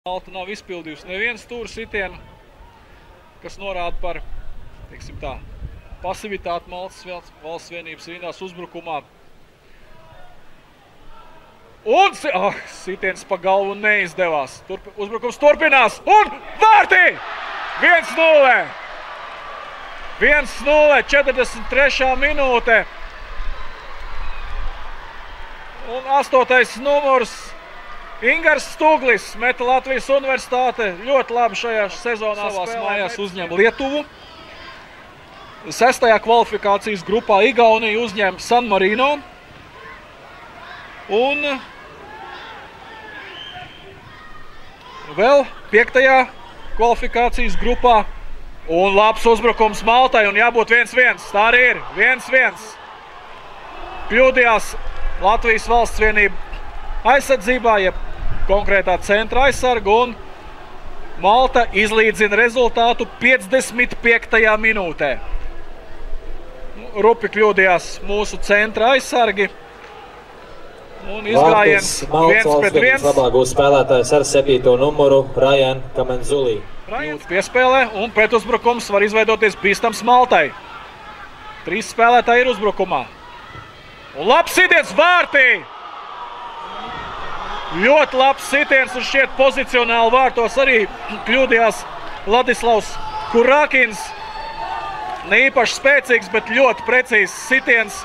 Malta nav izpildījusi nevienu stūra sitienu, kas norāda par, teiksim tā, pasivitāti Maltas valsts vienības rindās uzbrukumā. Un sitiens pa galvu neizdevās. Uzbrukums turpinās un vārtī! 1-0! 1-0, 43. minūte. Un 8. numurs Ingars Stuglis, meta Latvijas Universitāte, ļoti labi šajā sezonā savās mājās uzņem Lietuvu. 6. kvalifikācijas grupā Igaunija uzņem San Marino. Un vēl 5. kvalifikācijas grupā. Un labs uzbrukums Maltai un jābūt 1-1. Tā arī ir, 1-1. Kļūdījās Latvijas valsts vienība aizsardzībā, jeb konkrētā centra aizsarga, un Malta izlīdzina rezultātu 55. minūtē. Rupi kļūdījās mūsu centra aizsargi. Un izgājiens 1-1. Labāk būs spēlētājs ar 7. numuru Rajan Kamenzulī. Kļūda piespēlē un pretuzbrukums var izveidoties bīstams Maltai. 3 spēlētāji ir uzbrukumā. Un labs sitiens vārtī! Ļoti labs sitiens un šķiet pozicionāli vārtos arī kļūdījās Ladislavs Kurākins. Ne īpaši spēcīgs, bet ļoti precīzs sitiens.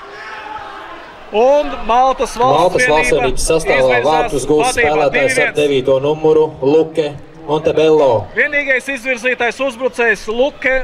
Un Maltas valsts vienības sastāvā vārtus gūs spēlētājs ar 9. numuru Luke Montebello. Vienīgais izvirzītais uzbrucējs Luke